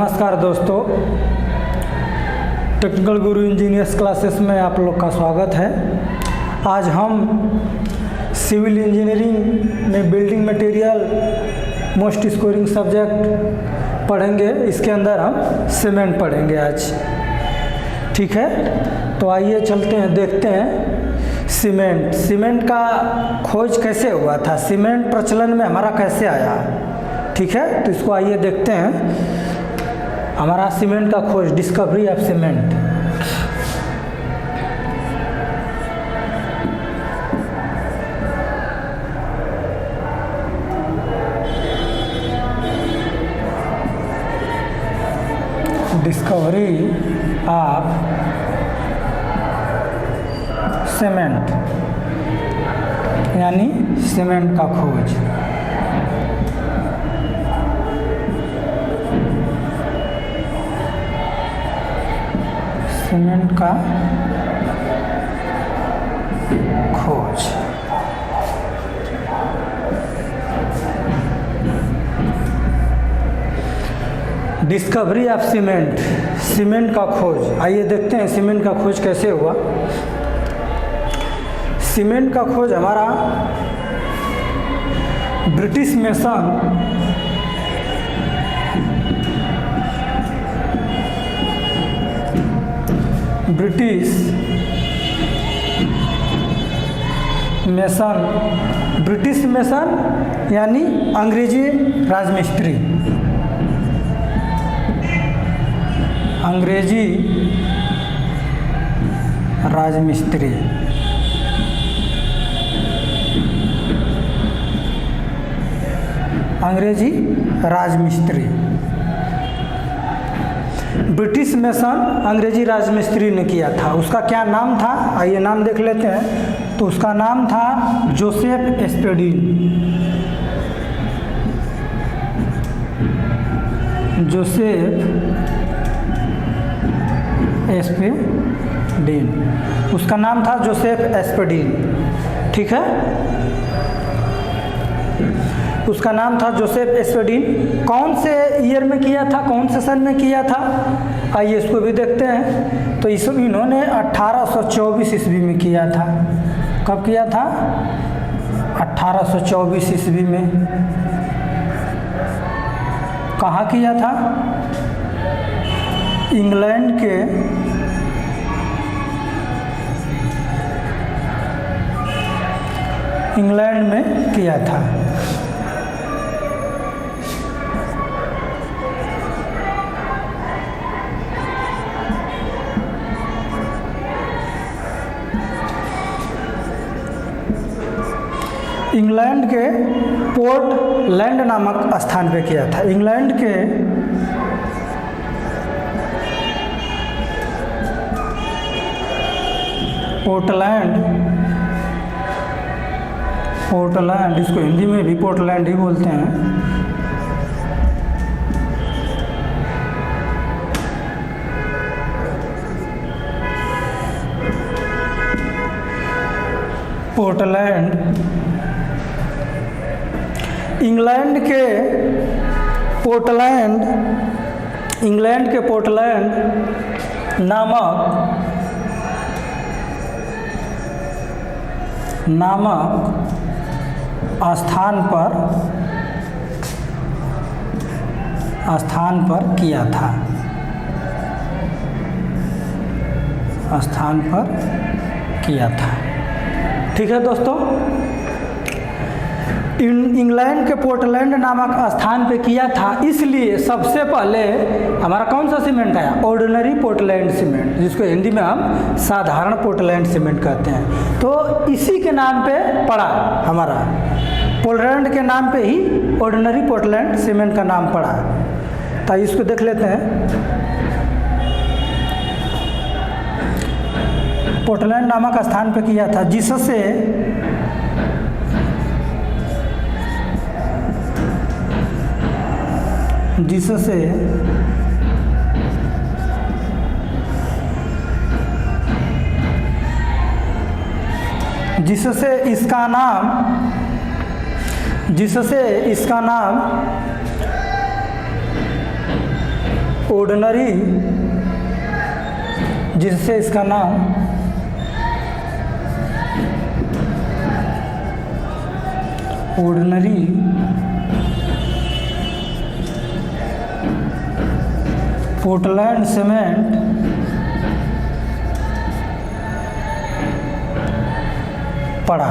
नमस्कार दोस्तों, टेक्निकल गुरु engineers classes में आप लोग का स्वागत है। आज हम सिविल इंजीनियरिंग में building material most scoring subject पढ़ेंगे। इसके अंदर हम सीमेंट पढ़ेंगे आज, ठीक है। तो आइए चलते हैं, देखते हैं सीमेंट का खोज कैसे हुआ था, सीमेंट प्रचलन में हमारा कैसे आया, ठीक है। तो इसको आइए देखते हैं। हमारा सीमेंट का खोज, discovery of cement. Discovery of cement यानी सीमेंट का खोज। सीमेंट का खोज। डिस्कवरी ऑफ सीमेंट का खोज। आइए देखते हैं सीमेंट का खोज कैसे हुआ। सीमेंट का खोज हमारा ब्रिटिश मेसन यानी अंग्रेजी राजमिस्त्री, ब्रिटिश मेसन अंग्रेजी राजमिस्त्री ने किया था। उसका क्या नाम था, आइए नाम देख लेते हैं। तो उसका नाम था जोसेफ एस्पेडीन। उसका नाम था जोसेफ एस्पेडीन, ठीक है। उसका नाम था जोसेफ एस्पेडीन। कौन से ईयर में किया था, कौन से सन में किया था, आइए इसको भी देखते हैं। तो इन्होंने 1824 ईस्वी में किया था। कब किया था? 1824 ईस्वी में। कहाँ किया था? इंग्लैंड में किया था। इंग्लैंड के पोर्टलैंड नामक स्थान पे किया था। इंग्लैंड के पोर्टलैंड, इसको हिंदी में भी पोर्टलैंड ही बोलते हैं। पोर्टलैंड, इंग्लैंड के पोर्टलैंड नामक स्थान पर किया था। ठीक है दोस्तों, इंग्लैंड के पोर्टलैंड नामक स्थान पे किया था। इसलिए सबसे पहले हमारा कौन सा सीमेंट आया? ऑर्डिनरी पोर्टलैंड सीमेंट, जिसको हिंदी में हम साधारण पोर्टलैंड सीमेंट कहते हैं। तो इसी के नाम पे पड़ा, हमारा पोर्टलैंड के नाम पे ही ऑर्डिनरी पोर्टलैंड सीमेंट का नाम पड़ा। तो इसको देख लेते हैं। पोर्टलैंड नामक स्थान पे किया था, जिससे जिससे इसका नाम ऑर्डिनरी, जिससे इसका नाम ऑर्डिनरी पोर्टलैंड सीमेंट पड़ा।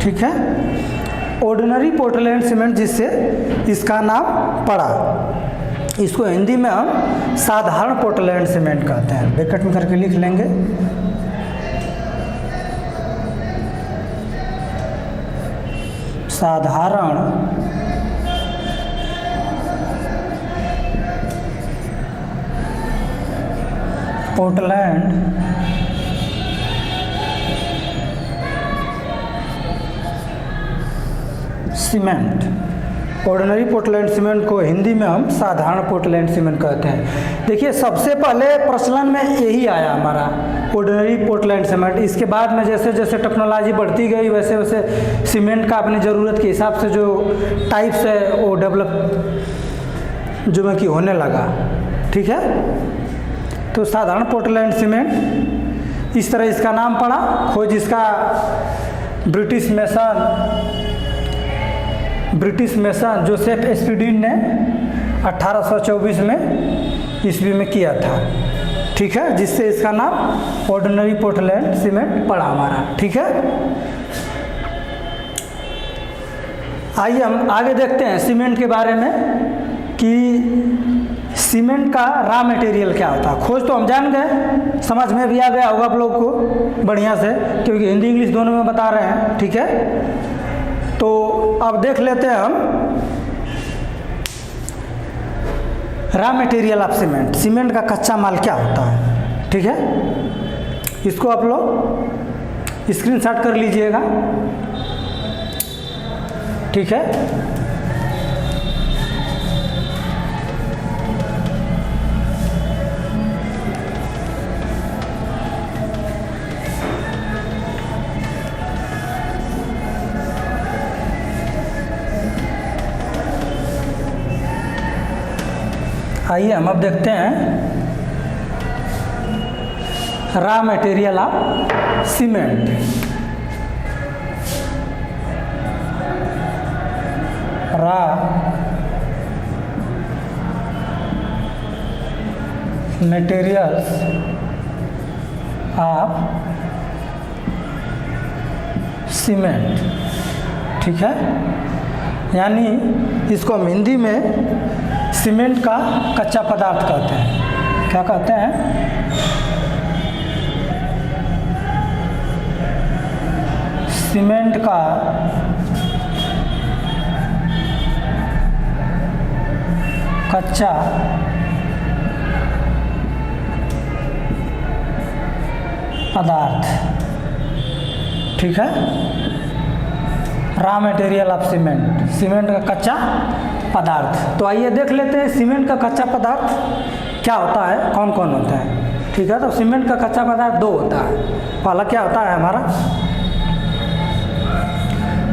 ठीक है, ऑर्डिनरी पोर्टलैंड सीमेंट, जिससे इसका नाम पड़ा। इसको हिंदी में हम साधारण पोर्टलैंड सीमेंट कहते हैं। ब्रैकेट में करके लिख लेंगे। साधारण Portland cement. Ordinary Portland cement को हिंदी में हम साधारण पोर्टलैंड सीमेंट कहते हैं। देखिए, सबसे पहले प्रचलन में यही आया हमारा ऑर्डिनरी पोर्टलैंड सीमेंट। इसके बाद में जैसे जैसे टेक्नोलॉजी बढ़ती गई वैसे वैसे सीमेंट का अपनी ज़रूरत के हिसाब से जो टाइप्स है वो डेवलप जो में कि होने लगा। ठीक है, तो साधारण पोर्टलैंड सीमेंट इस तरह इसका नाम पड़ा। खोज इसका ब्रिटिश मेसन जोसेफ एस्पिडीन ने 1824 में ईस्वी में किया था। ठीक है, जिससे इसका नाम ऑर्डिनरी पोर्टलैंड सीमेंट पड़ा हमारा। ठीक है, आइए हम आगे देखते हैं सीमेंट के बारे में कि सीमेंट का रॉ मटेरियल क्या होता है। खोज तो हम जान गए, समझ में भी आ गया होगा आप लोग को बढ़िया से, क्योंकि हिंदी इंग्लिश दोनों में बता रहे हैं। ठीक है, तो अब देख लेते हैं हम raw material of cement. Cement का कच्चा माल क्या होता है। ठीक है, इसको आप लोग स्क्रीनशॉट कर लीजिएगा। ठीक है, आइए हम अब देखते हैं raw material of cement. Raw materials of cement. ठीक है, यानी इसको हम हिंदी में सीमेंट का कच्चा पदार्थ कहते हैं। क्या कहते हैं? सीमेंट का कच्चा पदार्थ। ठीक है, raw material of cement, cement का कच्चा पदार्थ। तो आइए देख लेते हैं सीमेंट का कच्चा पदार्थ क्या होता है, कौन कौन होता है। ठीक है, तो सीमेंट का कच्चा पदार्थ दो होता है। पहला क्या होता है हमारा?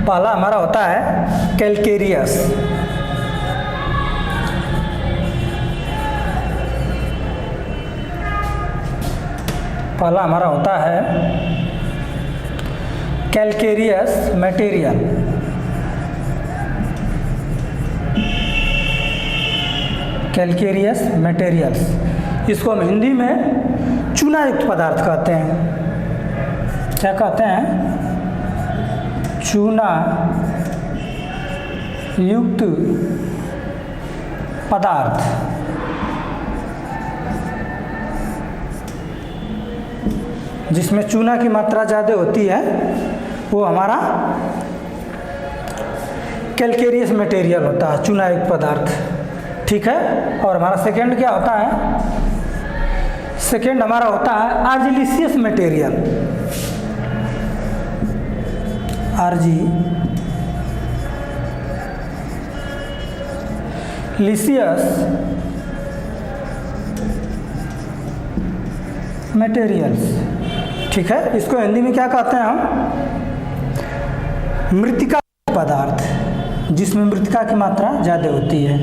पहला हमारा होता है कैलकेरियस। पहला हमारा होता है कैलकेरियस मटेरियल। कैलकेरियस मटेरियल्स, इसको हम हिंदी में चूना युक्त पदार्थ कहते हैं। क्या कहते हैं? चूना युक्त पदार्थ। जिसमें चूना की मात्रा ज़्यादा होती है वो हमारा कैलकेरियस मटेरियल होता है, चूना युक्त पदार्थ। ठीक है, और हमारा सेकंड क्या होता है? सेकंड हमारा होता है आर्जिलिशियस मटेरियल। आर्जिलिशियस मटेरियल्स। ठीक है, इसको हिंदी में क्या कहते हैं हम? मृत्तिका पदार्थ, जिसमें मृतिका की मात्रा ज़्यादा होती है।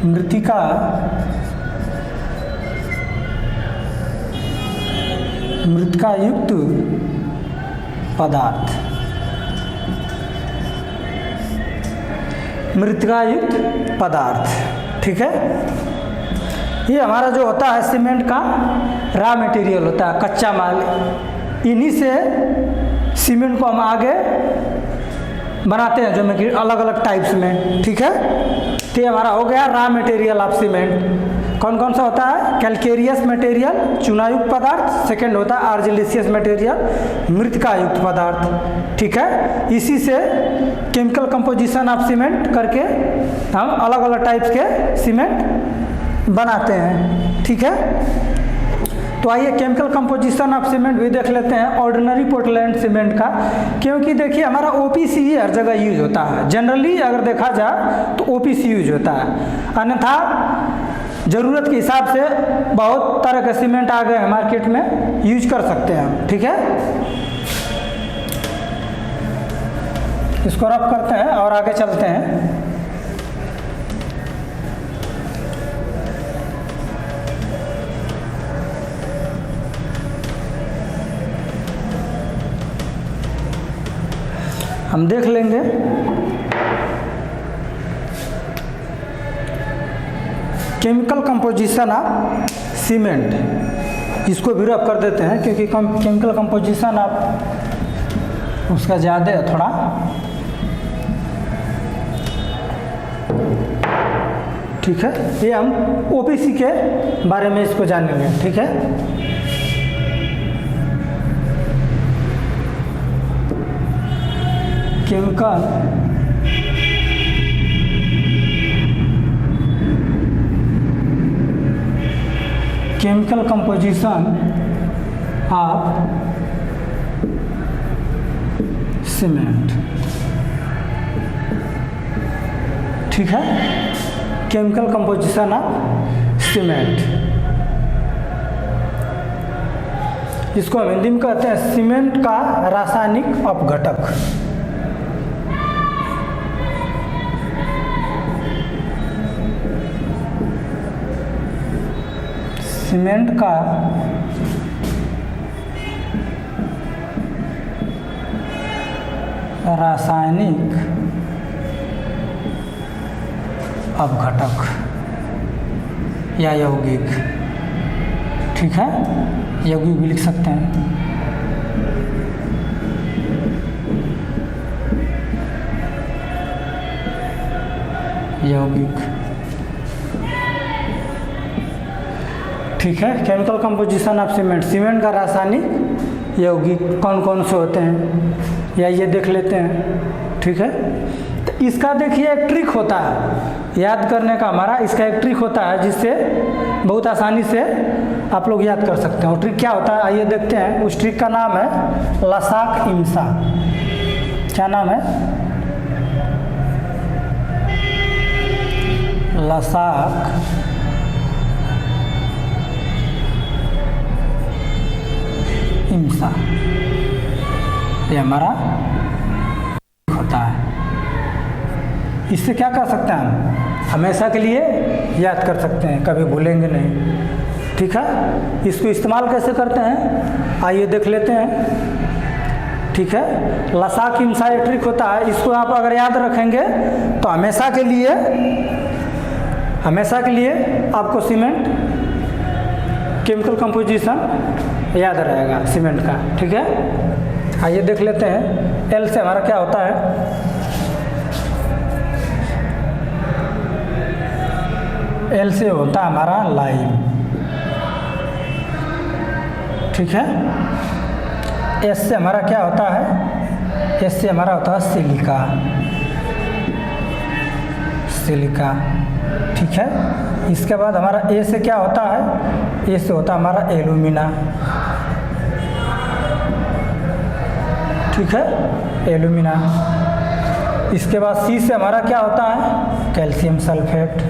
मृतिका युक्त पदार्थ, मृतिका युक्त पदार्थ, ठीक है। ये हमारा जो होता है सीमेंट का रॉ मटेरियल होता है, कच्चा माल। इन्हीं से सीमेंट को हम आगे बनाते हैं, जो कि अलग अलग टाइप्स में, ठीक है। तो ये हमारा हो गया रॉ मटेरियल ऑफ सीमेंट। कौन कौन सा होता है? कैल्केरियस मटेरियल, चूनायुक्त पदार्थ। सेकंड होता है आर्जिलेसियस मटेरियल, मृतिका युक्त पदार्थ, ठीक है। इसी से केमिकल कंपोजिशन ऑफ सीमेंट करके हम अलग अलग टाइप्स के सीमेंट बनाते हैं, ठीक है। तो आइए केमिकल कंपोजिशन ऑफ सीमेंट भी देख लेते हैं, ऑर्डिनरी पोर्टलैंड सीमेंट का। क्योंकि देखिए हमारा ओपीसी ही हर जगह यूज होता है। जनरली अगर देखा जाए तो ओपीसी यूज होता है, अन्यथा ज़रूरत के हिसाब से बहुत तरह के सीमेंट आ गए हैं मार्केट में, यूज कर सकते हैं हम, ठीक है। इसको रफ करते हैं और आगे चलते हैं। हम देख लेंगे केमिकल कंपोजिशन ऑफ सीमेंट, इसको भी रफ कर देते हैं क्योंकि केमिकल कंपोजिशन ऑफ उसका ज़्यादा है थोड़ा। ठीक है, ये हम ओपीसी के बारे में इसको जानेंगे, ठीक है। केमिकल कंपोजिशन ऑफ सीमेंट, ठीक है। केमिकल कंपोजिशन ऑफ सीमेंट, इसको हम हिंदी में कहते हैं सीमेंट का रासायनिक अपघटक। सीमेंट का रासायनिक अपघटक या यौगिक, ठीक है। यौगिक भी लिख सकते हैं। यौगिक, ठीक है। Chemical composition of cement, cement का रासायनिक यौगिक कौन कौन से होते हैं या ये देख लेते हैं, ठीक है। तो इसका देखिए एक ट्रिक होता है याद करने का हमारा, इसका एक ट्रिक होता है जिससे बहुत आसानी से आप लोग याद कर सकते हैं। वो ट्रिक क्या होता है आइए देखते हैं। उस ट्रिक का नाम है लसाक इम्सा। क्या नाम है? लसाक इम्सा, ये हमारा होता है। इससे क्या कर सकते हैं हम? हमेशा के लिए याद कर सकते हैं, कभी भूलेंगे नहीं, ठीक है। इसको इस्तेमाल कैसे करते हैं आइए देख लेते हैं, ठीक है। लसाक इम्सा ये ट्रिक होता है, इसको आप अगर याद रखेंगे तो हमेशा के लिए आपको सीमेंट केमिकल कंपोजिशन याद रहेगा सीमेंट का, ठीक है। आइए देख लेते हैं। एल से हमारा क्या होता है? एल से होता है हमारा लाइम, ठीक है। एस से हमारा क्या होता है? एस से हमारा होता है सिलिका, सिलिका, ठीक है। इसके बाद हमारा ए से क्या होता है? ए से होता है हमारा एल्यूमिना, ठीक है, एल्यूमिना। इसके बाद सी से हमारा क्या होता है? Calcium sulphate,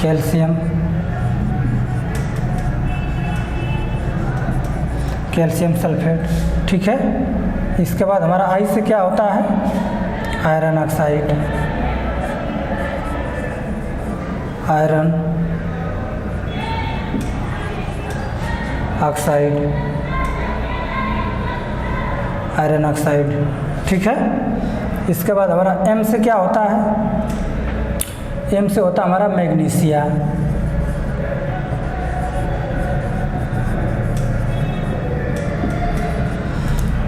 calcium, calcium sulphate, ठीक है। इसके बाद हमारा आई से क्या होता है, iron oxide, iron oxide, iron oxide, ठीक है। इसके बाद हमारा एम से क्या होता है, एम से होता है हमारा मैग्नीशिया,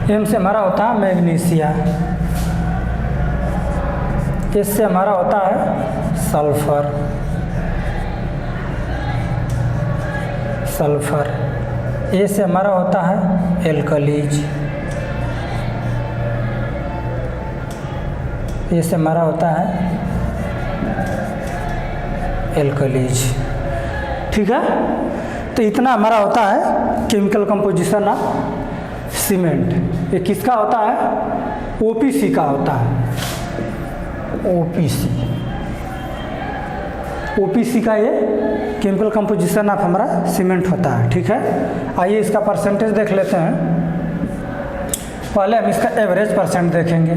एम से हमारा होता है मैग्नीशिया। एस से हमारा होता है सल्फर, सल्फर। ए से हमारा होता है एल्कलीज, ए से हमारा होता है एल्कलीज, ठीक है। तो इतना हमारा होता है केमिकल कंपोजिशन ऑफ सीमेंट। ये किसका होता है, ओपीसी का होता है, ओपीसी, ओपीसी का ये केमिकल कंपोजिशन ऑफ हमारा सीमेंट होता है, ठीक है। आइए इसका परसेंटेज देख लेते हैं। पहले हम इसका एवरेज परसेंट देखेंगे।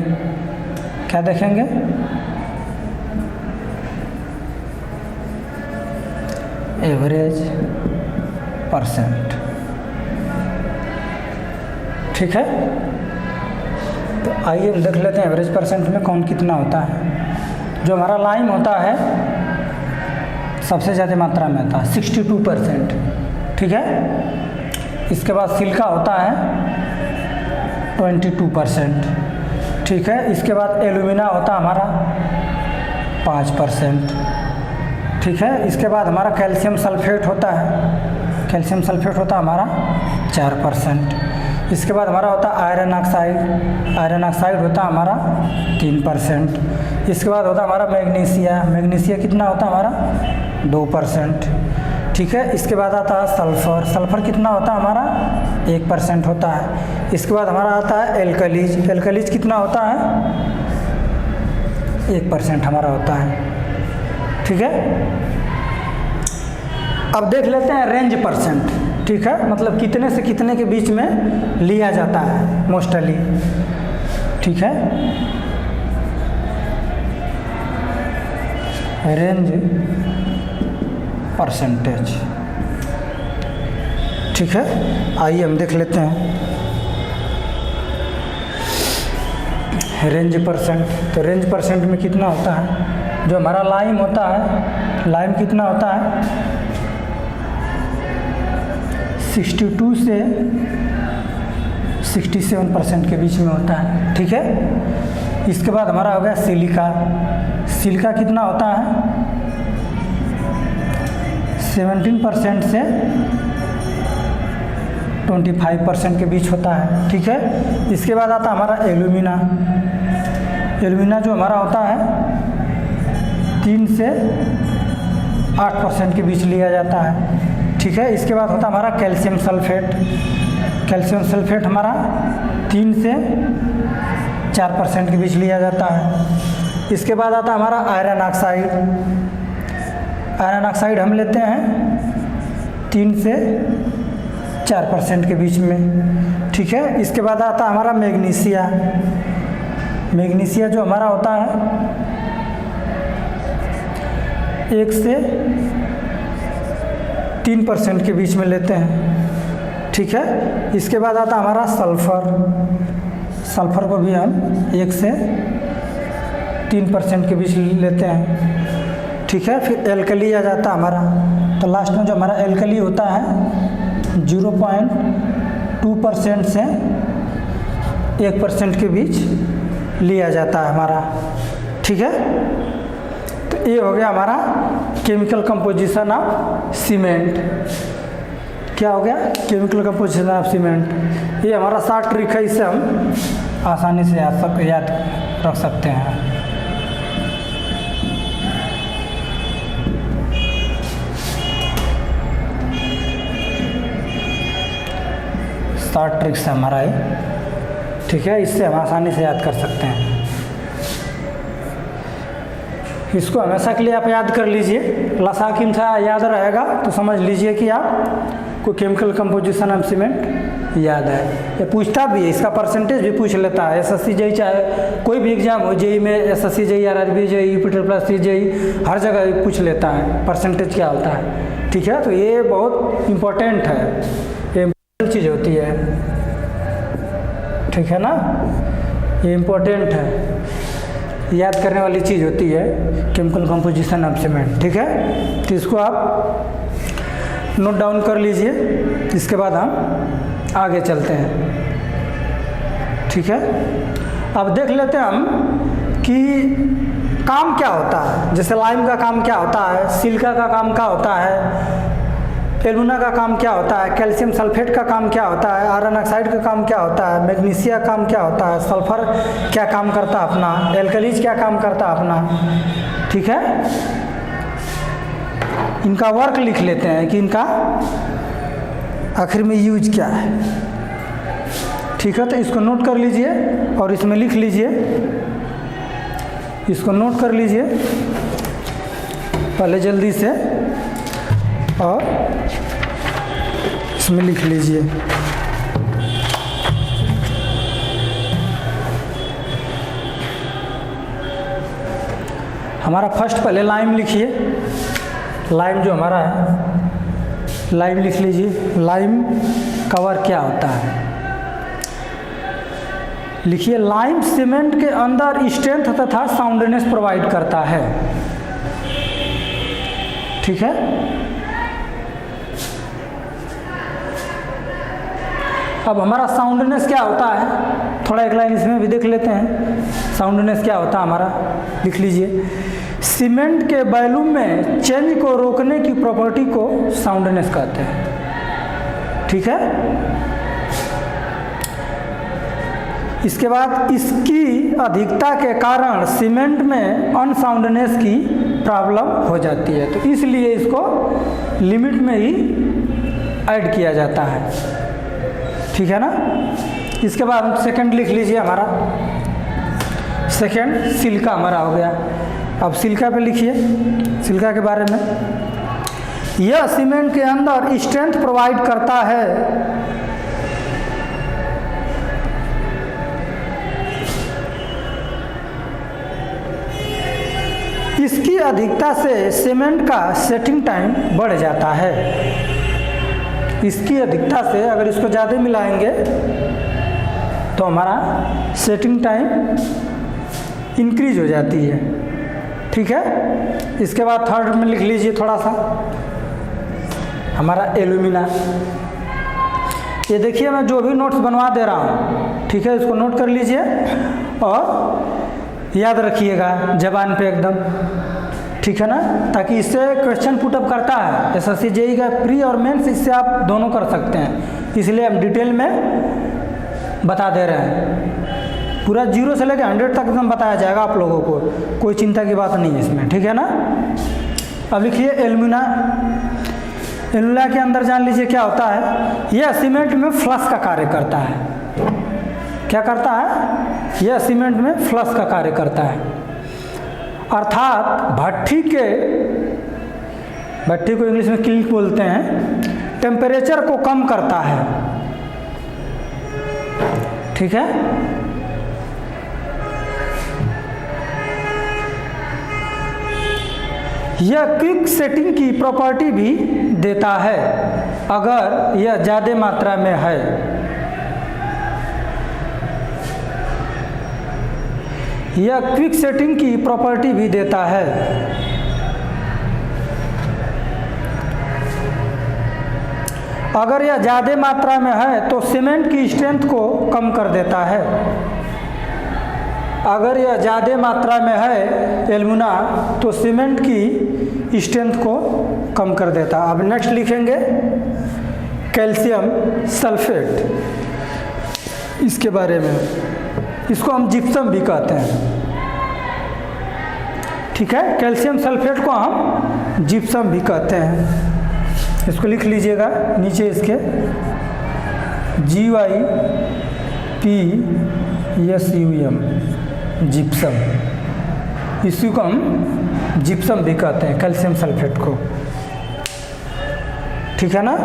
क्या देखेंगे, एवरेज परसेंट, ठीक है। तो आइए हम देख लेते हैं एवरेज परसेंट में कौन कितना होता है। जो हमारा लाइम होता है सबसे ज़्यादा मात्रा में होता है 62%, ठीक है। इसके बाद सिलिका होता है 22%, ठीक है। इसके बाद एल्यूमिना होता है हमारा 5%, ठीक है। इसके बाद हमारा कैल्शियम सल्फेट होता है, कैल्शियम सल्फेट होता है हमारा 4%। इसके बाद हमारा होता है आयरन ऑक्साइड, आयरन ऑक्साइड होता है हमारा 3%। इसके बाद होता है हमारा मैग्नीशिया, मैग्नीशिया कितना होता है हमारा 2%, ठीक है। इसके बाद आता है सल्फर, सल्फर कितना होता है हमारा 1% होता है। इसके बाद हमारा आता है एल्कलीज, एल्कलीज कितना होता है 1% हमारा होता है, ठीक है। अब देख लेते हैं रेंज परसेंट, ठीक है। मतलब कितने से कितने के बीच में लिया जाता है मोस्टली, ठीक है। रेंज परसेंटेज, ठीक है। आइए हम देख लेते हैं रेंज परसेंट। तो रेंज परसेंट में कितना होता है, जो हमारा लाइम होता है, लाइम कितना होता है 62 से 67% के बीच में होता है, ठीक है। इसके बाद हमारा हो गया सिलिका, सिलिका कितना होता है 17% से 25% के बीच होता है, ठीक है। इसके बाद आता है हमारा एल्यूमिना, एल्यूमिना जो हमारा होता है 3 से 8% के बीच लिया जाता है, ठीक है। इसके बाद होता है हमारा कैल्शियम सल्फेट, कैल्शियम सल्फेट हमारा 3 से 4% के बीच लिया जाता है। इसके बाद आता है हमारा आयरन ऑक्साइड, आयरन ऑक्साइड हम लेते हैं 3 से 4% के बीच में, ठीक है। इसके बाद आता है हमारा मैग्नीशिया, मैग्नीशिया जो हमारा होता है 1 से 3% के बीच में लेते हैं, ठीक है। इसके बाद आता हमारा सल्फर, सल्फर को भी हम 1 से 3% के बीच लेते हैं, ठीक है। फिर एल्कली आ जाता है हमारा, तो लास्ट में जो हमारा एल्कली होता है 0.2% से 1% के बीच लिया जाता है हमारा, ठीक है। तो ये हो गया हमारा केमिकल कंपोजिशन ऑफ सीमेंट। क्या हो गया, केमिकल कंपोजिशन ऑफ सीमेंट। ये हमारा शॉर्ट ट्रिक है, इससे हम आसानी से याद रख सकते हैं। शॉर्ट ट्रिक से हमारा ये, ठीक है, इससे हम आसानी से याद कर सकते हैं। इसको हमेशा के लिए आप याद कर लीजिए, लसाकिन था याद रहेगा तो समझ लीजिए कि आप को केमिकल कंपोजिशन ऑफ सीमेंट याद है। ये पूछता भी है, इसका परसेंटेज भी पूछ लेता है। एसएससी जेई चाहे कोई भी एग्जाम हो, जेई में SSC JE, RRB JE, UP++ JE, हर जगह पूछ लेता है परसेंटेज क्या होता है। ठीक है, तो ये बहुत इम्पोर्टेंट है, ये इम्पोर्टेंट चीज़ होती है। ठीक है ना, ये इम्पोर्टेंट है, याद करने वाली चीज़ होती है केमिकल कंपोजिशन ऑफ सीमेंट। ठीक है, तो इसको आप नोट डाउन कर लीजिए, इसके बाद हम आगे चलते हैं। ठीक है, अब देख लेते हैं हम कि काम क्या होता है। जैसे लाइम का काम क्या होता है, सिलिका का काम क्या होता है, एल्यूमिना का काम क्या होता है, कैल्शियम सल्फेट का काम क्या होता है, आयरन ऑक्साइड का काम क्या होता है, मैग्नीशिया का काम क्या होता है, सल्फर क्या काम करता है अपना, एल्कलीज क्या काम करता है अपना। ठीक है, इनका वर्क लिख लेते हैं कि इनका आखिर में यूज क्या है। ठीक है, तो इसको नोट कर लीजिए और इसमें लिख लीजिए, इसको नोट कर लीजिए पहले जल्दी से, और इसमें लिख लीजिए। हमारा फर्स्ट पहले लाइम लिखिए, लाइम जो हमारा है, लाइम लिख लीजिए। लाइम का वर्क क्या होता है, लिखिए। लाइम सीमेंट के अंदर स्ट्रेंथ तथा साउंडनेस प्रोवाइड करता है। ठीक है, अब हमारा साउंडनेस क्या होता है, थोड़ा एक लाइन इसमें भी देख लेते हैं। साउंडनेस क्या होता है हमारा, लिख लीजिए। सीमेंट के वॉल्यूम में चेंज को रोकने की प्रॉपर्टी को साउंडनेस कहते हैं। ठीक है, इसके बाद इसकी अधिकता के कारण सीमेंट में अनसाउंडनेस की प्रॉब्लम हो जाती है, तो इसलिए इसको लिमिट में ही ऐड किया जाता है। ठीक है ना, इसके बाद सेकंड लिख लीजिए हमारा, सेकंड सिलिका हमारा हो गया। अब सिलिका पे लिखिए, सिलिका के बारे में। यह सीमेंट के अंदर स्ट्रेंथ प्रोवाइड करता है। इसकी अधिकता से सीमेंट का सेटिंग टाइम बढ़ जाता है। इसकी अधिकता से अगर इसको ज़्यादा मिलाएंगे तो हमारा सेटिंग टाइम इंक्रीज हो जाती है। ठीक है, इसके बाद थर्ड में लिख लीजिए थोड़ा सा, हमारा एल्यूमिना। ये देखिए मैं जो भी नोट्स बनवा दे रहा हूँ, ठीक है, इसको नोट कर लीजिए और याद रखिएगा जबान पे एकदम। ठीक है ना, ताकि इससे क्वेश्चन पुटअप करता है एसएससी जेई का प्री और मेंस, इससे आप दोनों कर सकते हैं, इसलिए हम डिटेल में बता दे रहे हैं। पूरा 0 से लेकर 100 तक एकदम बताया जाएगा आप लोगों को, कोई चिंता की बात नहीं है इसमें। ठीक है ना, अब लिखिए एल्यूमिना। एल्यूमिना के अंदर जान लीजिए क्या होता है। यह सीमेंट में फ्लश का कार्य करता है। क्या करता है, यह सीमेंट में फ्लश का कार्य करता है, अर्थात भट्ठी को इंग्लिश में किल्क बोलते हैं, टेम्परेचर को कम करता है। ठीक है, यह क्विक सेटिंग की प्रॉपर्टी भी देता है अगर यह ज़्यादा मात्रा में है। यह क्विक सेटिंग की प्रॉपर्टी भी देता है। अगर यह ज़्यादा मात्रा में है तो सीमेंट की स्ट्रेंथ को कम कर देता है। अगर यह ज़्यादा मात्रा में है एल्यूमिना तो सीमेंट की स्ट्रेंथ को कम कर देता है। अब नेक्स्ट लिखेंगे कैल्शियम सल्फेट, इसके बारे में। इसको हम जिप्सम भी कहते हैं। ठीक है, कैल्शियम सल्फेट को हम जिप्सम भी कहते हैं। इसको लिख लीजिएगा नीचे इसके, GYPSUM, जिप्सम। इसी को हम जिप्सम भी कहते हैं, कैल्शियम सल्फेट को। ठीक है ना,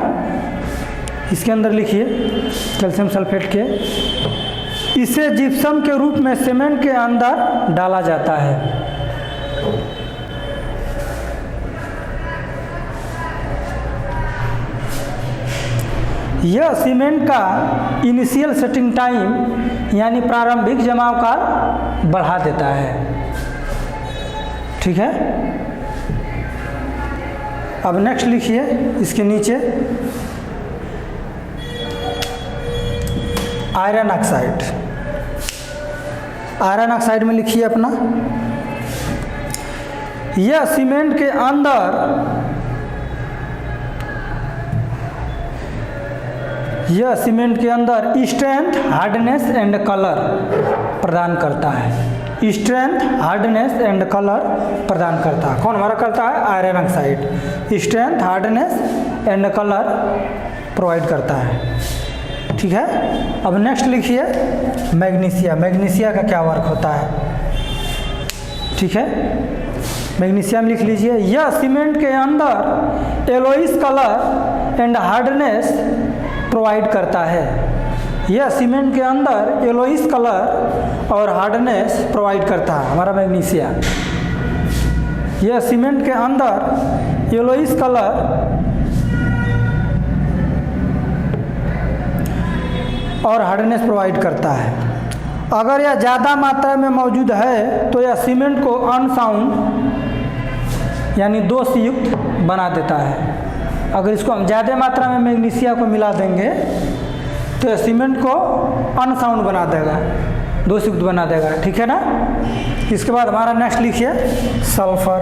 इसके अंदर लिखिए कैल्शियम सल्फेट के, इसे जिप्सम के रूप में सीमेंट के अंदर डाला जाता है। यह सीमेंट का इनिशियल सेटिंग टाइम यानी प्रारंभिक जमाव काल बढ़ा देता है। ठीक है, अब नेक्स्ट लिखिए इसके नीचे आयरन ऑक्साइड। आयरन ऑक्साइड में लिखिए अपना, यह सीमेंट के अंदर स्ट्रेंथ, हार्डनेस एंड कलर प्रदान करता है। स्ट्रेंथ, हार्डनेस एंड कलर प्रदान करता है। कौन हमारा करता है? Iron oxide strength, hardness and colour provide करता है। ठीक है, अब नेक्स्ट लिखिए मैग्नीशिया। मैग्नीशिया का क्या वर्क होता है? ठीक है, मैग्नीशिया में लिख लीजिए, यह सीमेंट के अंदर एलोइस कलर एंड हार्डनेस प्रोवाइड करता है। यह सीमेंट के अंदर एलोइस कलर और हार्डनेस प्रोवाइड करता है हमारा मैग्नीशिया। यह सीमेंट के अंदर एलोइस कलर और हार्डनेस प्रोवाइड करता है। अगर यह ज़्यादा मात्रा में मौजूद है तो यह सीमेंट को अनसाउंड यानी दोषयुक्त बना देता है। अगर इसको हम ज़्यादा मात्रा में मैग्नीशिया को मिला देंगे तो सीमेंट को अनसाउंड बना देगा, दोषयुक्त बना देगा। ठीक है ना। इसके बाद हमारा नेक्स्ट लिखिए सल्फर।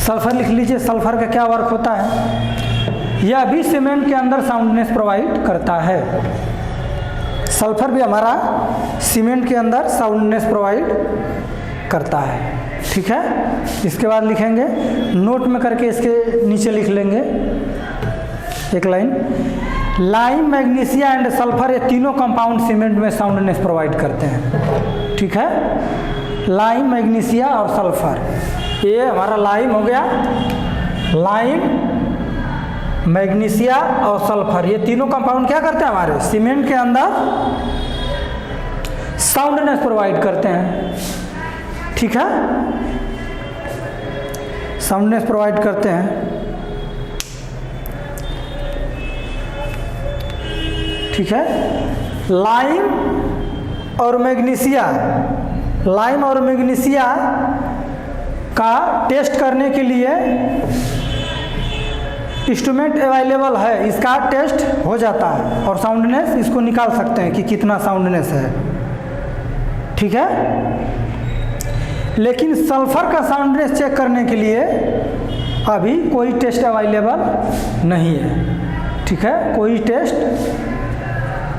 सल्फर लिख लीजिए, सल्फर का क्या वर्क होता है? यह भी सीमेंट के अंदर साउंडनेस प्रोवाइड करता है। सल्फर भी हमारा सीमेंट के अंदर साउंडनेस प्रोवाइड करता है। ठीक है, इसके बाद लिखेंगे नोट में करके इसके नीचे लिख लेंगे एक line, lime, magnesia and sulphur ये तीनों कंपाउंड सीमेंट में साउंडनेस प्रोवाइड करते हैं। ठीक है, लाइम, मैग्नीशिया और सल्फर, ये हमारा लाइम हो गया, लाइम, मैग्नीशिया और सल्फर, ये तीनों कंपाउंड क्या करते हैं? हमारे सीमेंट के अंदर साउंडनेस प्रोवाइड करते हैं। ठीक है, साउंडनेस प्रोवाइड करते हैं। ठीक है, लाइम और मैग्नीशिया, लाइम और मैग्नीशिया का टेस्ट करने के लिए इंस्ट्रूमेंट अवेलेबल है, इसका टेस्ट हो जाता है और साउंडनेस इसको निकाल सकते हैं कि कितना साउंडनेस है। ठीक है, लेकिन सल्फर का साउंडनेस चेक करने के लिए अभी कोई टेस्ट अवेलेबल नहीं है। ठीक है, कोई टेस्ट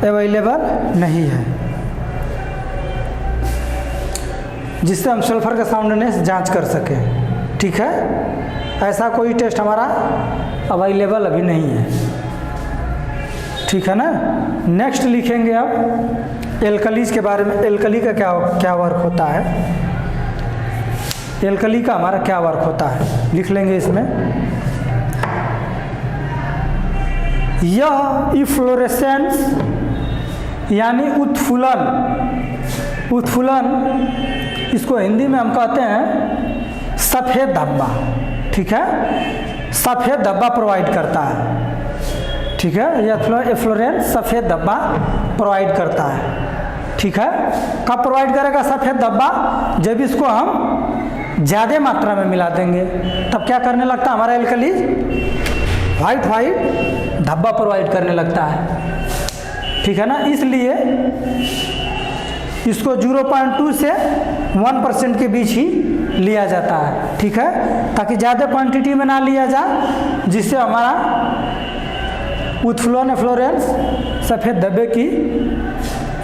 अवेलेबल नहीं है जिससे हम सल्फर का साउंडनेस जांच कर सकें। ठीक है, ऐसा कोई टेस्ट हमारा अवेलेबल अभी नहीं है। ठीक है ना। नेक्स्ट लिखेंगे अब एल्कलीज के बारे में। एल्कली का क्या वर्क होता है? एल्कली का हमारा क्या वर्क होता है लिख लेंगे इसमें, यह इफ्लोरेसेंस यानी उत्फुलन, उत्फुलन इसको हिंदी में हम कहते हैं सफ़ेद धब्बा। ठीक है, सफ़ेद धब्बा प्रोवाइड करता है। ठीक है, यह एफ्लोरेंस सफ़ेद धब्बा प्रोवाइड करता है। ठीक है, कब प्रोवाइड करेगा सफ़ेद धब्बा? जब इसको हम ज़्यादा मात्रा में मिला देंगे तब क्या करने लगता है हमारा एल्कली? वाइट वाइट धब्बा प्रोवाइड करने लगता है। ठीक है ना, इसलिए इसको 0.2 से 1% के बीच ही लिया जाता है। ठीक है, ताकि ज़्यादा क्वांटिटी में ना लिया जाए, जिससे हमारा उत्फ्लोन एफ्लोरेंस सफ़ेद धब्बे की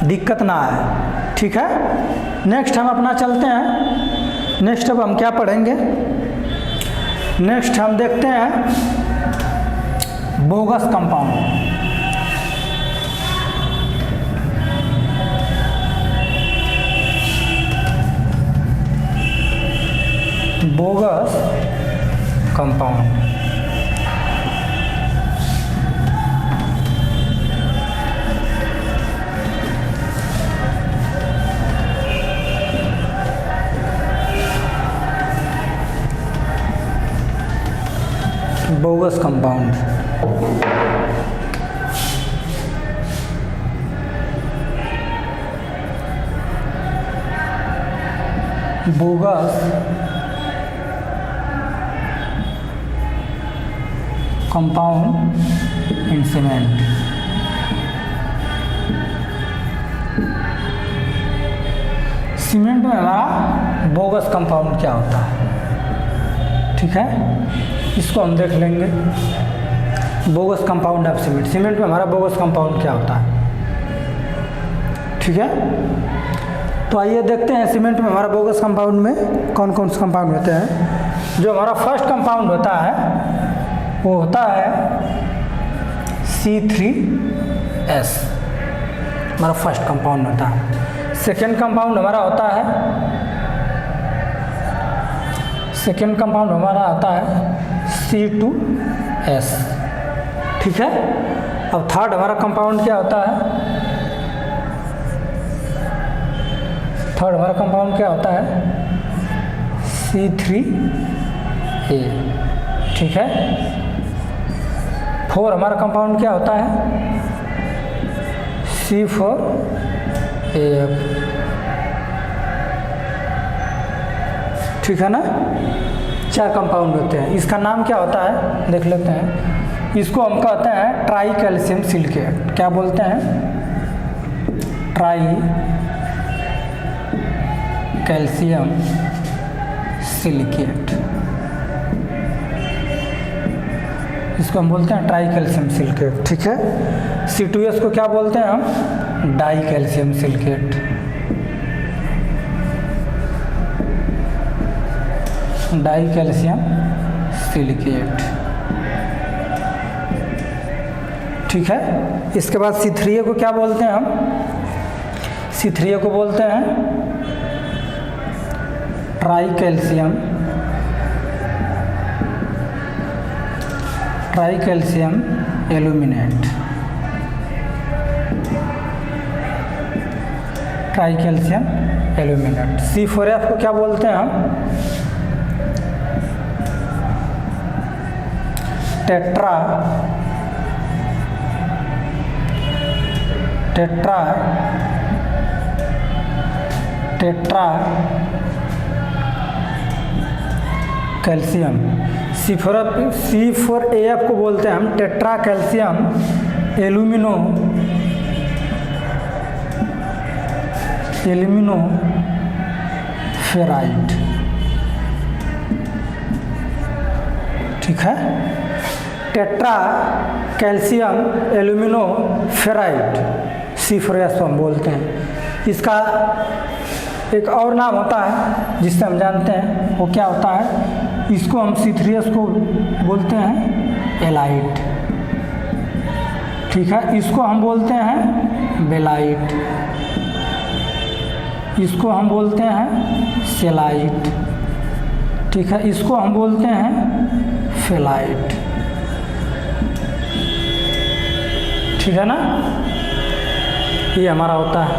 दिक्कत ना आए। ठीक है, नेक्स्ट हम अपना चलते हैं। नेक्स्ट अब हम क्या पढ़ेंगे? नेक्स्ट हम देखते हैं bogus compound. Bogus compound bogus compound. Bogus compound in cement. Cement में हमारा बोगस कंपाउंड क्या होता है, ठीक है, इसको हम देख लेंगे। Bogus compound of cement, cement में हमारा बोगस कंपाउंड क्या होता है, ठीक है। तो आइए देखते हैं सीमेंट में हमारा बोगस कंपाउंड में कौन कौन से कंपाउंड होते हैं। जो हमारा फर्स्ट कंपाउंड होता है वो होता है C3S, हमारा फर्स्ट कंपाउंड होता है। सेकेंड कंपाउंड हमारा होता है C2S, ठीक है। अब थर्ड हमारा कंपाउंड क्या होता है, थर्ड हमारा कंपाउंड क्या होता है C3A, ठीक है। फोर हमारा कंपाउंड क्या होता है C4AF, ठीक है ना। चार कंपाउंड होते हैं। इसका नाम क्या होता है देख लेते हैं। इसको हम कहते हैं ट्राई कैल्शियम सिलिकेट। क्या बोलते हैं, ट्राई कैल्शियम सिलिकेट, इसको हम बोलते हैं ट्राई कैल्शियम सिलिकेट, ठीक है। C2S को क्या बोलते हैं हम, die calcium silicate, die calcium silicate, ठीक है। इसके बाद C3A को क्या बोलते हैं हम, C3A को बोलते हैं try calcium aluminate, try calcium aluminate. C4F को क्या बोलते हैं हम, टेट्रा कैल्शियम। C4AF को बोलते हैं हम टेट्रा कैल्शियम एल्यूमिनो फेराइड, ठीक है। Tetra calcium alumino ferrite C4S को हम बोलते हैं। इसका एक और नाम होता है जिससे हम जानते हैं, वो क्या होता है, इसको हम C3S को बोलते हैं एलाइट, ठीक है। इसको हम बोलते हैं बेलाइट, इसको हम बोलते हैं सेलाइट, ठीक है। इसको हम बोलते हैं फेलाइट, ठीक है ना। ये हमारा होता है।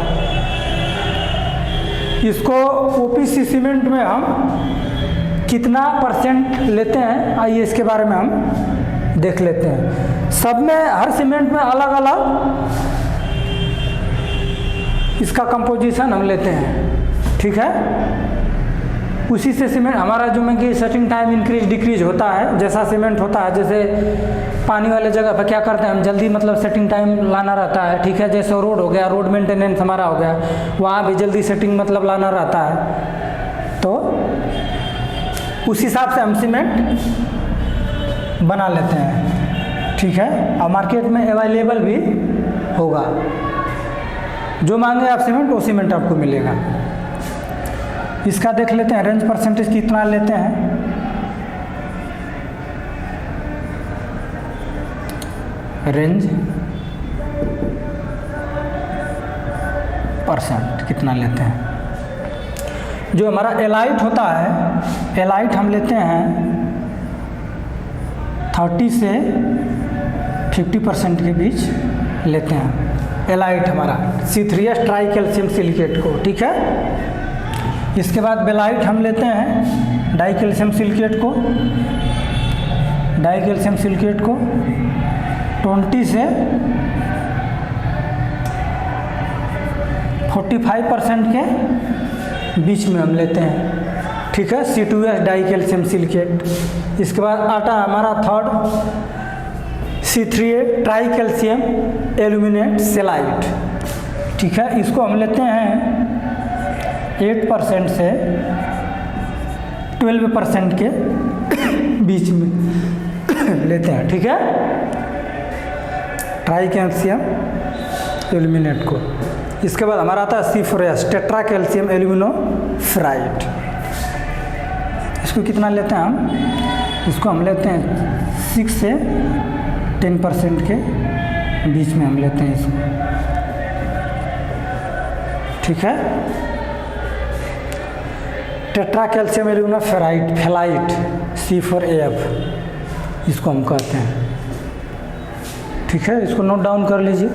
इसको OPC सीमेंट में हम कितना % लेते हैं, आइए इसके बारे में हम देख लेते हैं। सब में, हर सीमेंट में अलग अलग इसका कंपोजिशन हम लेते हैं, ठीक है। उसी से सीमेंट हमारा जो में कि सेटिंग टाइम इंक्रीज डिक्रीज होता है, जैसा सीमेंट होता है, जैसे पानी वाले जगह पर क्या करते हैं हम, जल्दी मतलब सेटिंग टाइम लाना रहता है, ठीक है। जैसे रोड हो गया, रोड मेंटेनेंस हमारा हो गया, वहाँ भी जल्दी सेटिंग मतलब लाना रहता है, तो उस हिसाब से हम सीमेंट बना लेते हैं, ठीक है। और मार्केट में अवेलेबल भी होगा, जो मांगे आप सीमेंट वो सीमेंट आपको मिलेगा। इसका देख लेते हैं रेंज % कितना लेते हैं। रेंज % कितना लेते हैं। जो हमारा एलाइट होता है, एलाइट हम लेते हैं 30 से 50% के बीच लेते हैं एलाइट हमारा C3S ट्राई कैल्शियम सिलिकेट को, ठीक है। इसके बाद बेलाइट हम लेते हैं डाई कैल्शियम सिलिकेट को, डाई कैल्शियम सिलिकेट को 20 से 45% के बीच में हम लेते हैं, ठीक है। C2S die calcium silicate. इसके बाद आता हमारा third C3A try calcium aluminate Celite, ठीक है। इसको हम लेते हैं 8% से 12% के बीच में लेते हैं, ठीक है, ट्राई कैल्शियम एल्यूमिनेट को। इसके बाद हमारा आता है C4S टेट्रा कैल्शियम एल्यूमिनोफ्राइड। इसको कितना लेते हैं हम? इसको हम लेते हैं 6 से 10% के बीच में हम लेते हैं इसको, ठीक है। टेट्रा कैल्शियम एल्यूमिनोफ्राइड फेलाइट C4AF इसको हम कहते हैं, ठीक है। इसको नोट डाउन कर लीजिए।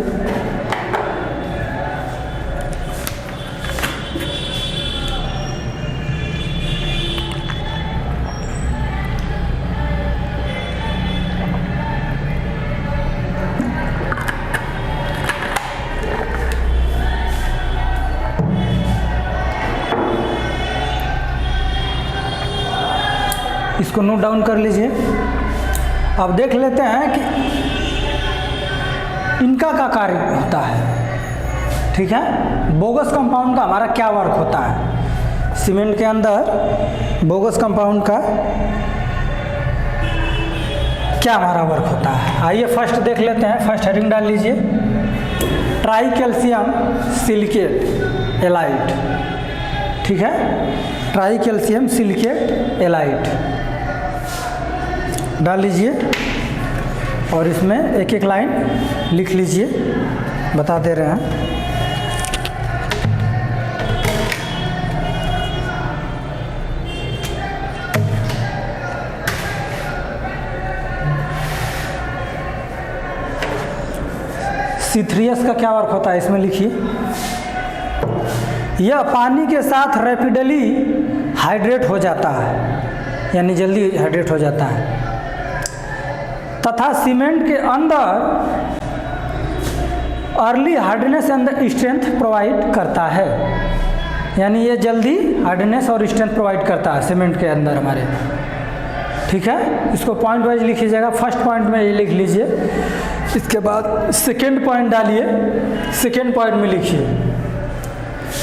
इसको नोट डाउन कर लीजिए। अब देख लेते हैं कि इनका क्या कार्य होता है, ठीक है। बोगस कंपाउंड का हमारा क्या वर्क होता है? सीमेंट के अंदर बोगस कंपाउंड का क्या हमारा वर्क होता है? आइए फर्स्ट देख लेते हैं। फर्स्ट हेडिंग डाल लीजिए, ट्राई कैल्शियम सिलिकेट एलाइट, ठीक है। ट्राई कैल्शियम सिलिकेट एलाइट डाल लीजिए और इसमें एक एक लाइन लिख लीजिए, बता दे रहे हैं। C3S का क्या वर्क होता है इसमें लिखिए। यह पानी के साथ रैपिडली हाइड्रेट हो जाता है, यानी जल्दी हाइड्रेट हो जाता है, तथा सीमेंट के अंदर early hardness and strength provide करता है, यानी ये जल्दी हार्डनेस और स्ट्रेंथ प्रोवाइड करता है सीमेंट के अंदर हमारे, ठीक है। इसको पॉइंट वाइज लिखिएगा। फर्स्ट पॉइंट में ये लिख लीजिए, इसके बाद सेकेंड पॉइंट डालिए, सेकेंड पॉइंट में लिखिए।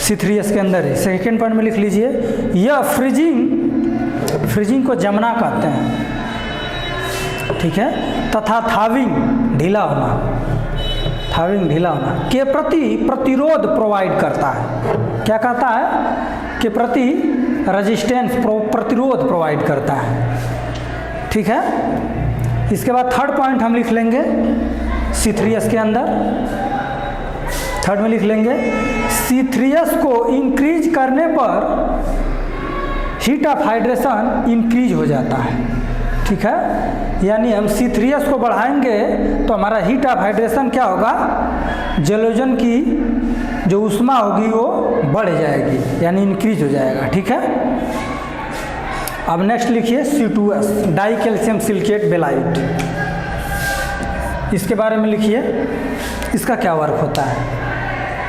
C3S के अंदर है, सेकेंड पॉइंट में लिख लीजिए, यह फ्रीजिंग को जमना कहते हैं, ठीक है, तथा थाविंग ढीला होना के प्रति प्रतिरोध प्रोवाइड करता है। क्या कहता है? के प्रति रेजिस्टेंस प्रतिरोध प्रोवाइड करता है, ठीक है। इसके बाद थर्ड पॉइंट हम लिख लेंगे C3S के अंदर। थर्ड में लिख लेंगे, C3S को इंक्रीज करने पर हीट ऑफ हाइड्रेशन इंक्रीज हो जाता है, ठीक है। यानी हम C3S को बढ़ाएंगे तो हमारा हीट ऑफ हाइड्रेशन क्या होगा? जलोजन की जो ऊष्मा होगी वो बढ़ जाएगी, यानी इंक्रीज हो जाएगा, ठीक है। अब नेक्स्ट लिखिए C2S die calcium silicate belite. इसके बारे में लिखिए, इसका क्या वर्क होता है,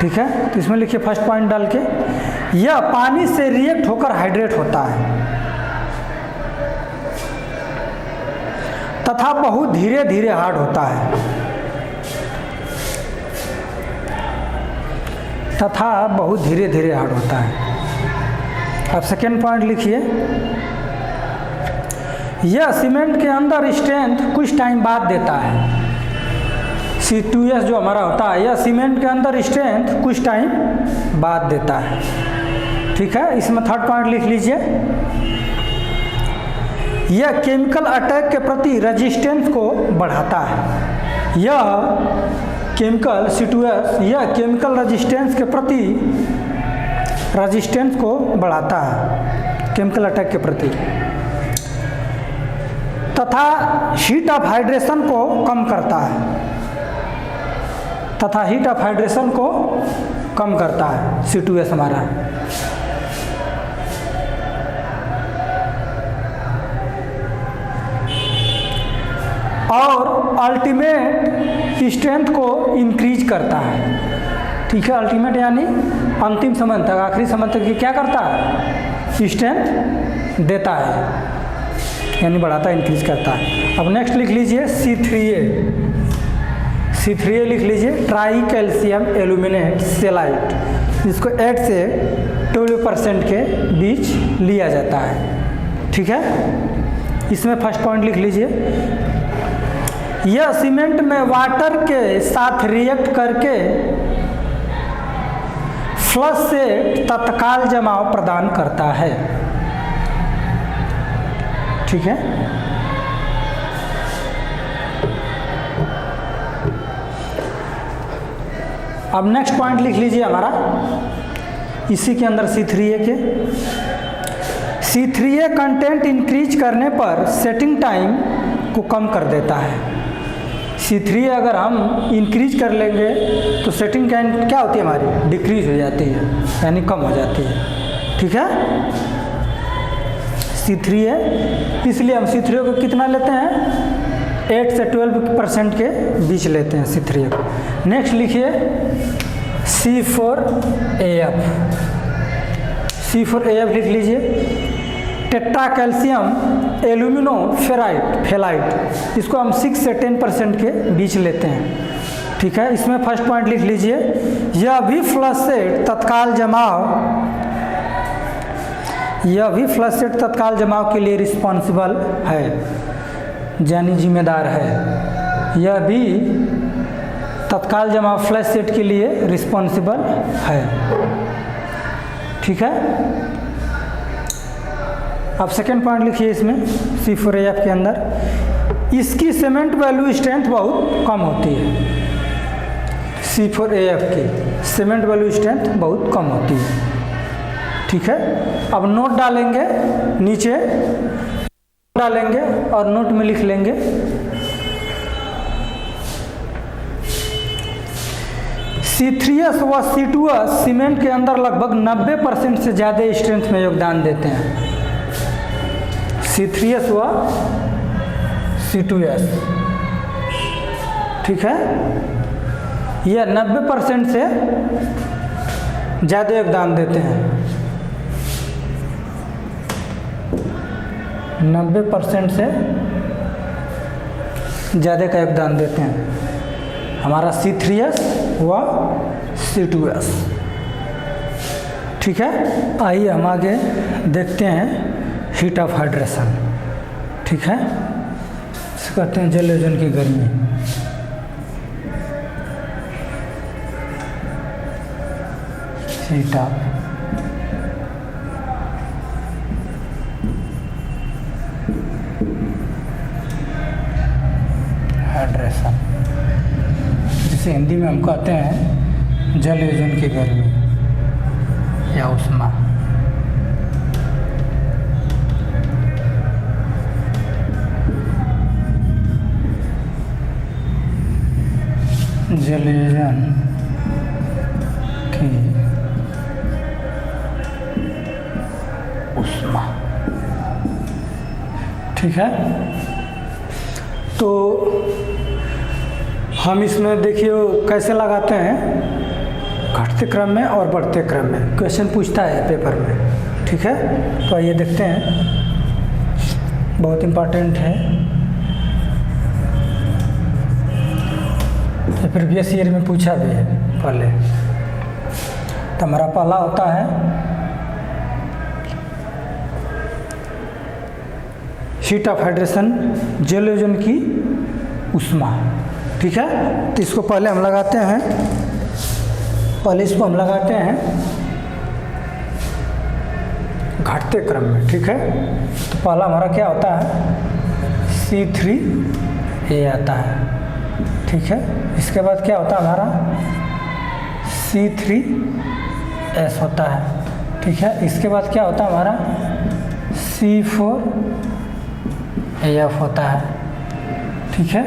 ठीक है। तो इसमें लिखिए फर्स्ट पॉइंट डाल के, यह पानी से रिएक्ट होकर हाइड्रेट होता है तथा बहुत धीरे धीरे हार्ड होता है, अब सेकेंड पॉइंट लिखिए, यह सीमेंट के अंदर स्ट्रेंथ कुछ टाइम बाद देता है। C2S जो हमारा होता है, यह सीमेंट के अंदर स्ट्रेंथ कुछ टाइम बाद देता है, ठीक है। इसमें थर्ड पॉइंट लिख लीजिए, यह केमिकल अटैक के प्रति रेजिस्टेंस को बढ़ाता है। यह केमिकल C2S यह केमिकल रेजिस्टेंस के प्रति रेजिस्टेंस को बढ़ाता है, केमिकल अटैक के प्रति, तथा हीट ऑफ हाइड्रेशन को कम करता है, C2S हमारा। अल्टीमेट स्ट्रेंथ को इंक्रीज करता है। ठीक है, अल्टीमेट यानी अंतिम समय तक, आखिरी समय तक ये क्या करता है, स्ट्रेंथ देता है, यानी बढ़ाता है, इंक्रीज करता है। अब नेक्स्ट लिख लीजिए C3A। C3A लिख लीजिए, ट्राई कैल्शियम एल्यूमिनेट सेलाइट, जिसको 8 से 12% के बीच लिया जाता है। ठीक है, इसमें फर्स्ट पॉइंट लिख लीजिए, यह सीमेंट में वाटर के साथ रिएक्ट करके फ्लश से तत्काल जमाव प्रदान करता है। ठीक है, अब नेक्स्ट पॉइंट लिख लीजिए हमारा, इसी के अंदर C3A के, C3A कंटेंट इंक्रीज करने पर सेटिंग टाइम को कम कर देता है। C3A अगर हम इंक्रीज कर लेंगे तो सेटिंग टाइम क्या होती है हमारी, डिक्रीज हो जाती है, यानी कम हो जाती है। ठीक है, C3A, इसलिए हम C3A को कितना लेते हैं, 8 से 12% के बीच लेते हैं C3A को। नेक्स्ट लिखिए C4AF। C4AF लिख लीजिए, टेट्रा कैल्शियम एल्यूमिनो फेलाइट, इसको हम 6 से 10% के बीच लेते हैं। ठीक है, इसमें फर्स्ट पॉइंट लिख लीजिए, यह भी फ्लश से तत्काल जमाव के लिए रिस्पॉन्सिबल है, यानी जिम्मेदार है। यह भी तत्काल जमाव फ्लैश सेट के लिए रिस्पॉन्सिबल है। ठीक है, अब सेकेंड पॉइंट लिखिए इसमें C4AF के अंदर, इसकी सीमेंट वैल्यू स्ट्रेंथ बहुत कम होती है। C4AF की सीमेंट वैल्यू स्ट्रेंथ बहुत कम होती है। ठीक है, अब नोट डालेंगे, नीचे डालेंगे और नोट में लिख लेंगे, C3S व C2S सीमेंट के अंदर लगभग 90% से ज़्यादा स्ट्रेंथ में योगदान देते हैं। C3S व C2S, ठीक है, यह 90% से ज़्यादा योगदान देते हैं। 90% से ज़्यादा का योगदान देते हैं हमारा C3S व C2S। ठीक है, आइए हम आगे देखते हैं हीट ऑफ हाइड्रेशन। ठीक है, इसे कहते हैं जल योजन की गर्मी। हीट ऑफ हाइड्रेशन, जिसे हिंदी में हम कहते हैं जल योजन की गर्मी या उष्मा। जल योजन की उष्मा। ठीक है, तो हम इसमें देखिए कैसे लगाते हैं, घटते क्रम में और बढ़ते क्रम में क्वेश्चन पूछता है पेपर में। ठीक है, तो आइए देखते हैं, बहुत इम्पोर्टेंट है। तो प्रीवियस ईयर में पूछा भी है पहले। तो हमारा पहला होता है हीट ऑफ हाइड्रेशन, जल योजन की उष्मा। ठीक है, तो इसको पहले हम लगाते हैं, घटते क्रम में। ठीक है, तो पहला हमारा क्या होता है, C3A आता है। ठीक है, इसके बाद क्या होता है हमारा C3S होता है। ठीक है, इसके बाद क्या होता है हमारा C4AF होता है। ठीक है,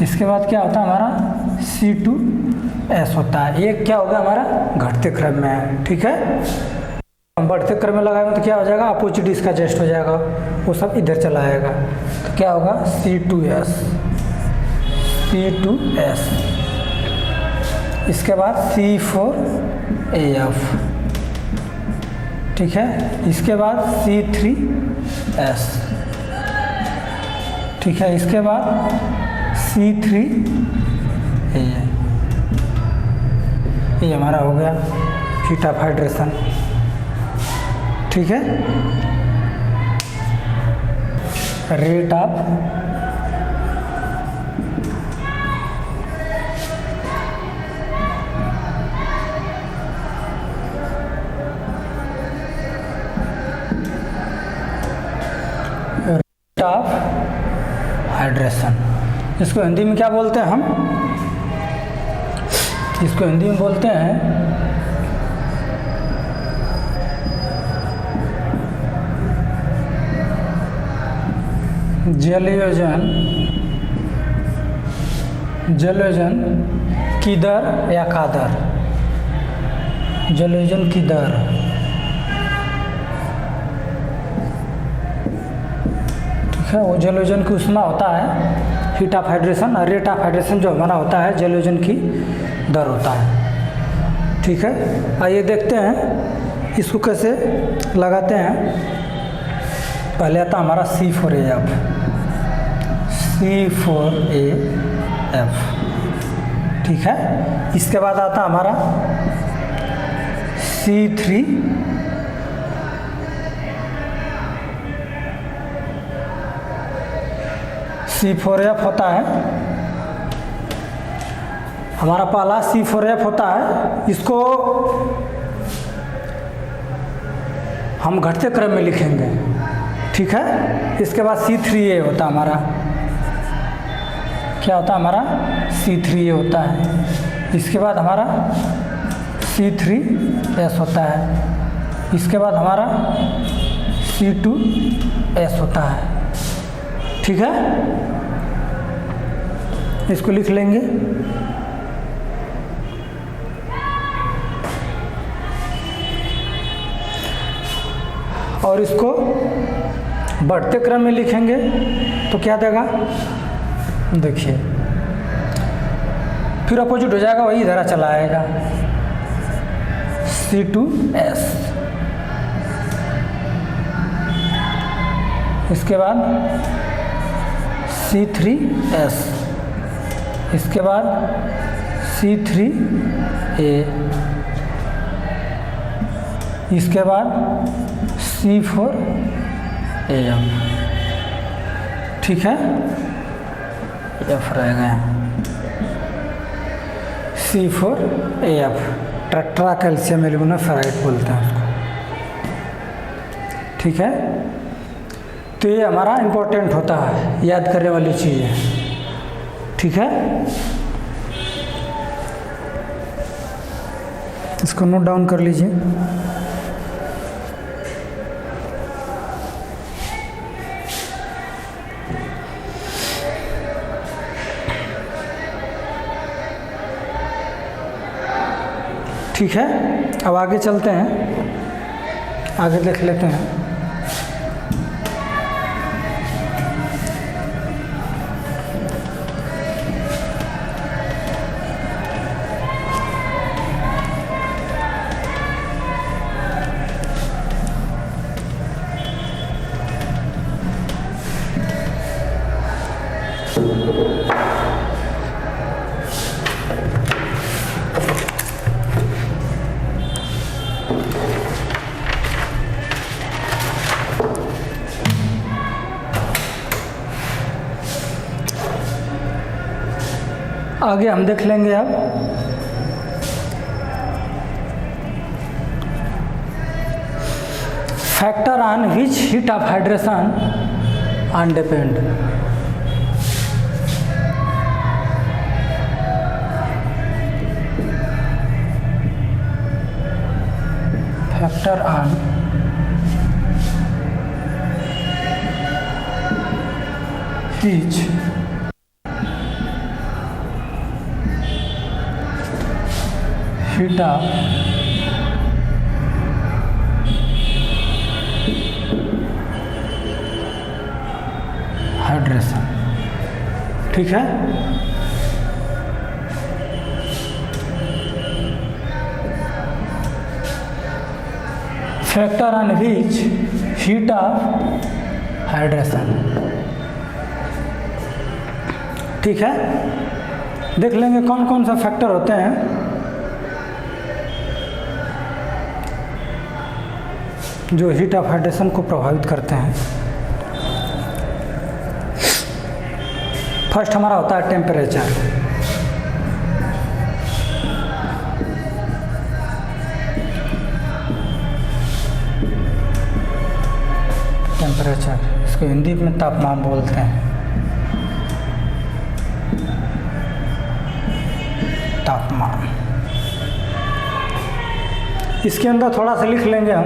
इसके बाद क्या होता है हमारा C2S होता है। ये क्या होगा हमारा घटते क्रम में है। ठीक है, हम बढ़ते क्रम में लगाएंगे तो क्या हो जाएगा, अपोजिट इसका जस्ट हो जाएगा, वो सब इधर चला आएगा। तो क्या होगा C2S, C2S, इसके बाद C4AF, ठीक है, इसके बाद C3S, ठीक है, इसके बाद C3A, ये हमारा हो गया हीट ऑफ हाइड्रेशन, ठीक है। रेट ऑफ हाइड्रेशन, इसको हिंदी में क्या बोलते हैं हम? इसको हिंदी में बोलते हैं जलयोजन की दर या का दर, जलयोजन की दर, ठीक है। वो जलयोजन की ऊष्मा होता है हीट ऑफ हाइड्रेशन, और रेट ऑफ हाइड्रेशन जो हमारा होता है जलयोजन की दर होता है, ठीक है। आइए देखते हैं इसको कैसे लगाते हैं। पहले आता हमारा C4AF, ठीक है। इसके बाद आता हमारा C4F होता है हमारा, पहला C4F होता है। इसको हम घटते क्रम में लिखेंगे, ठीक है। इसके बाद C3A होता है हमारा, क्या होता है हमारा? C3A होता है। इसके बाद हमारा C3S होता है। इसके बाद हमारा C2S होता है, ठीक है। इसको लिख लेंगे। और इसको बढ़ते क्रम में लिखेंगे तो क्या देगा? देखिए, फिर अपोजिट हो जाएगा, वही इधर चला आएगा, C2S। इसके बाद C3S, इसके बाद C3A, इसके बाद C4AM, ठीक है। F रह गए, C4AF, ट्रा कैल्शियम एल्यूमिनियम फेराइड बोलते हैं उसको, ठीक है। तो ये हमारा इम्पोर्टेंट होता है, याद करने वाली चीज़ है, ठीक है। इसको नोट डाउन कर लीजिए। ठीक है, अब आगे चलते हैं, आगे देख लेते हैं। आगे हम देख लेंगे अब factor on which heat of hydration on depend. Factor on which heat of hydration, ठीक है। Factor on which heat of hydration. ठीक है, देख लेंगे कौन कौन सा फैक्टर होते हैं। जो हीट ऑफ हाइड्रेशन को प्रभावित करते हैं। फर्स्ट हमारा होता है टेम्परेचर। टेम्परेचर, इसको हिंदी में तापमान बोलते हैं। तापमान, इसके अंदर थोड़ा सा लिख लेंगे हम।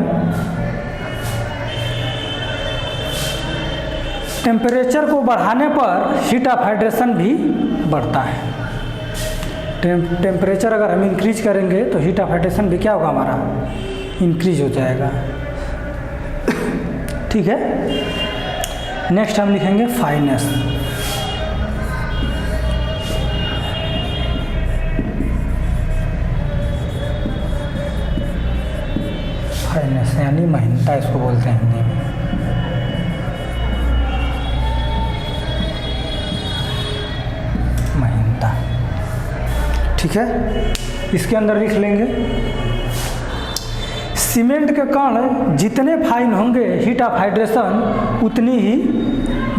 टेम्परेचर को बढ़ाने पर हीट ऑफ हाइड्रेशन भी बढ़ता है। टेम्परेचर अगर हम इंक्रीज करेंगे तो हीट ऑफ हाइड्रेशन भी क्या होगा, हमारा इंक्रीज हो जाएगा। ठीक है, नेक्स्ट हम लिखेंगे फाइनेस। फाइनेस यानी महीनता इसको बोलते हैं हिंदी में। महीनता, ठीक है। इसके अंदर लिख लेंगे सीमेंट के कण जितने फाइन होंगे हीट ऑफ हाइड्रेशन उतनी ही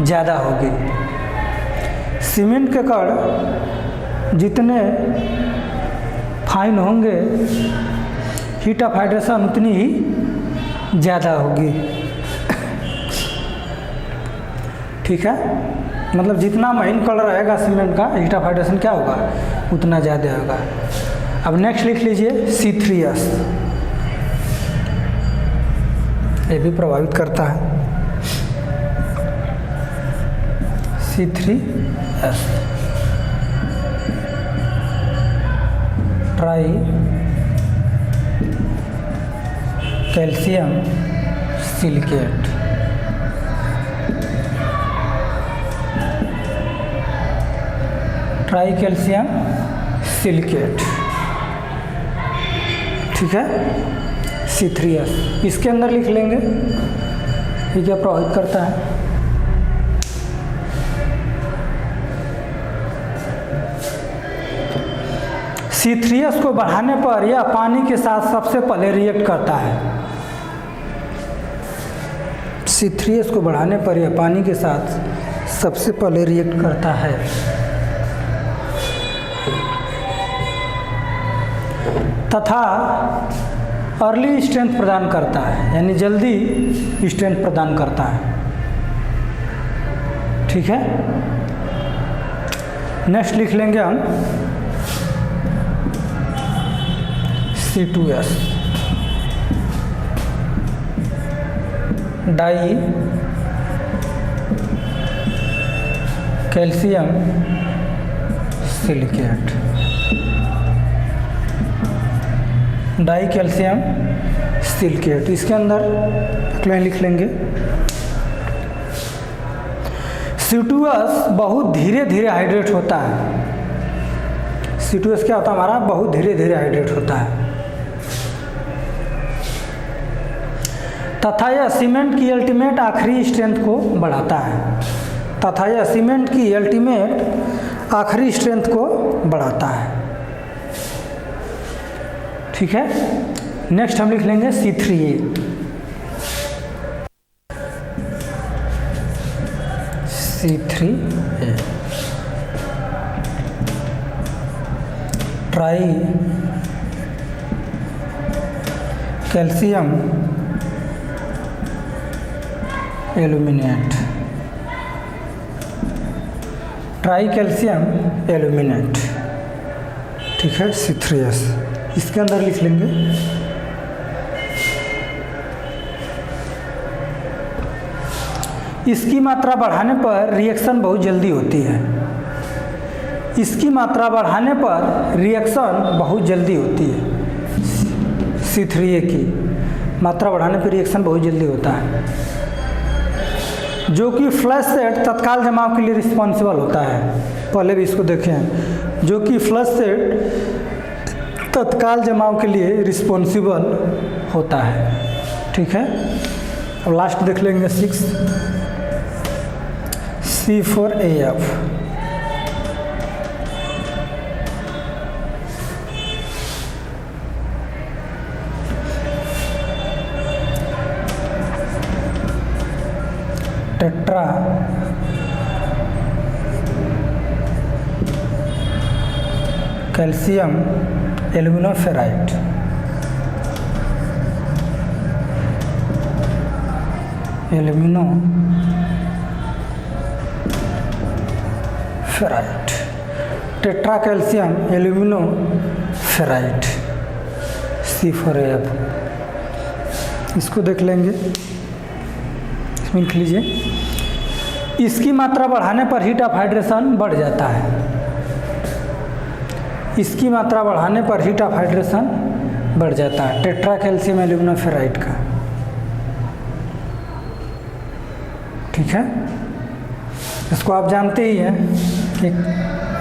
ज़्यादा होगी। सीमेंट के कण जितने फाइन होंगे हीट ऑफ हाइड्रेशन उतनी ही ज़्यादा होगी। ठीक है, मतलब जितना महीन कण रहेगा सीमेंट का, हीट ऑफ हाइड्रेशन क्या होगा, उतना ज़्यादा होगा। अब नेक्स्ट लिख लीजिए C3S। ये भी प्रभावित करता है। C3S try calcium silicate. Try calcium silicate, ठीक है, C3S। इसके अंदर लिख लेंगे ये क्या प्रभावित करता है। C3S को बढ़ाने पर यह पानी के साथ सबसे पहले रिएक्ट करता है। C3S को बढ़ाने पर यह पानी के साथ सबसे पहले रिएक्ट करता है। तथा अर्ली स्ट्रेंथ प्रदान करता है, यानी जल्दी स्ट्रेंथ प्रदान करता है। ठीक है, नेक्स्ट लिख लेंगे हम C2S die calcium silicate. Die calcium silicate, इसके अंदर लिख लेंगे C2S बहुत धीरे धीरे हाइड्रेट होता है। C2S क्या होता है हमारा, बहुत धीरे धीरे हाइड्रेट होता है। तथा यह सीमेंट की अल्टीमेट आखिरी स्ट्रेंथ को बढ़ाता है। तथा यह सीमेंट की अल्टीमेट आखिरी स्ट्रेंथ को बढ़ाता है। ठीक है, नेक्स्ट हम लिख लेंगे C3A। C3A try calcium aluminate. Try calcium aluminate, ठीक है, C3S। इसके अंदर लिख लेंगे इसकी मात्रा बढ़ाने पर रिएक्शन बहुत जल्दी होती है। इसकी मात्रा बढ़ाने पर रिएक्शन बहुत जल्दी होती है। C3A की मात्रा बढ़ाने पर रिएक्शन बहुत जल्दी होता है, जो कि फ्लैश सेट तत्काल जमाव के लिए रिस्पॉन्सिबल होता है। पहले भी इसको देखें, जो कि फ्लैश सेट तत्काल जमाव के लिए रिस्पॉन्सिबल होता है। ठीक है। अब लास्ट देख लेंगे 6, C4AF। Tetra calcium aluminoferrite. Aluminoferrite, tetra calcium aluminoferrite, C4AF। इसको देख लेंगे, इसमें लिख लीजिए। इसकी मात्रा बढ़ाने पर हीट ऑफ हाइड्रेशन बढ़ जाता है। इसकी मात्रा बढ़ाने पर हीट ऑफ हाइड्रेशन बढ़ जाता है, टेट्रा कैल्शियम एल्यूमिनोफेराइट का। ठीक है। इसको आप जानते ही हैं कि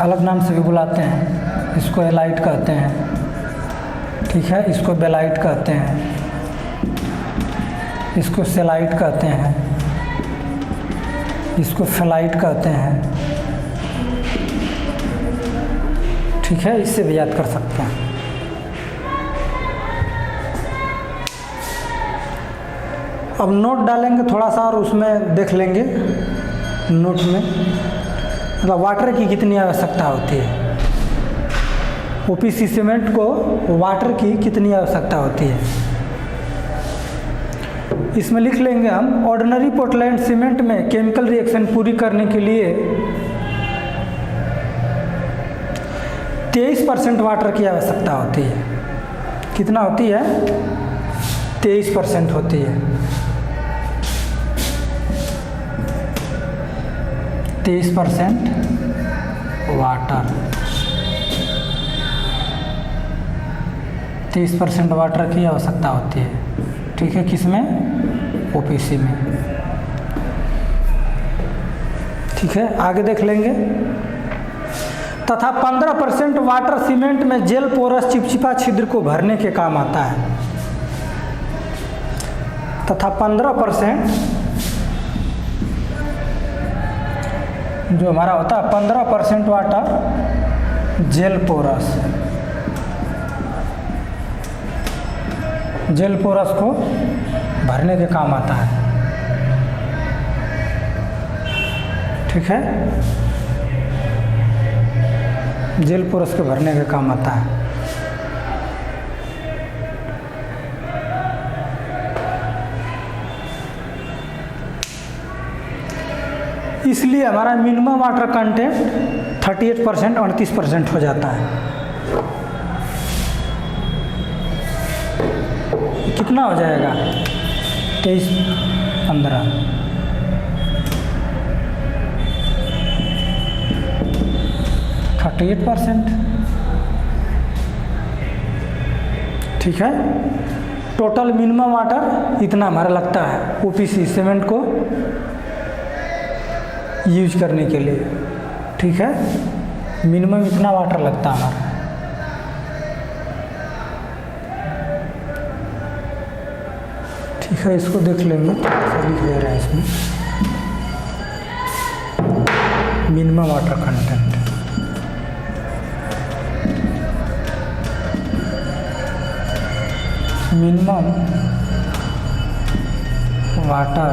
अलग नाम से भी बुलाते हैं, इसको एलाइट कहते हैं। ठीक है। इसको बेलाइट कहते हैं, इसको सेलाइट कहते हैं, इसको फेलाइट कहते हैं। ठीक है। इससे भी याद कर सकते हैं। अब नोट डालेंगे थोड़ा सा और उसमें देख लेंगे नोट में, मतलब वाटर की कितनी आवश्यकता होती है। ओपीसी सीमेंट को वाटर की कितनी आवश्यकता होती है, इसमें लिख लेंगे हम। ऑर्डिनरी पोर्टलैंड सीमेंट में केमिकल रिएक्शन पूरी करने के लिए 23% वाटर की आवश्यकता होती है। कितना होती है? 23% होती है। 23% वाटर, 23% वाटर की आवश्यकता होती है। ठीक है। किसमें? ओपीसी में। ठीक है। आगे देख लेंगे। तथा 15% वाटर सीमेंट में जेल पोरस चिपचिपा छिद्र को भरने के काम आता है। तथा 15% जो हमारा होता है 15% water gel pores, gel pores को भरने के काम आता है। ठीक है। जेल पोरस के भरने के काम आता है। इसलिए हमारा मिनिमम वाटर कंटेंट 38% 38% हो जाता है। कितना हो जाएगा? 23 15 38%। ठीक है। टोटल मिनिमम वाटर इतना हमारा लगता है ओपीसी सीमेंट को यूज करने के लिए। ठीक है। मिनिमम इतना वाटर लगता है हमारा। ठीक है। इसको देख लेंगे, लिख दे रहा है इसमें minimum water content. Minimum water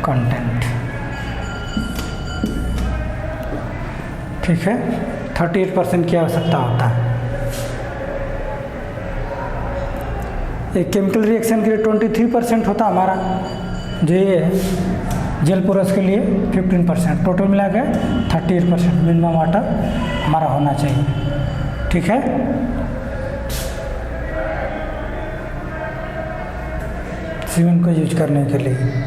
content. ठीक है। 38% की आवश्यकता होता है। एक केमिकल रिएक्शन के लिए 23% होता हमारा, जो ये जेल पोरस के लिए 15%, टोटल मिला के 38% मिनिमम वाटर हमारा होना चाहिए। ठीक है। सीमेंट को यूज करने के लिए।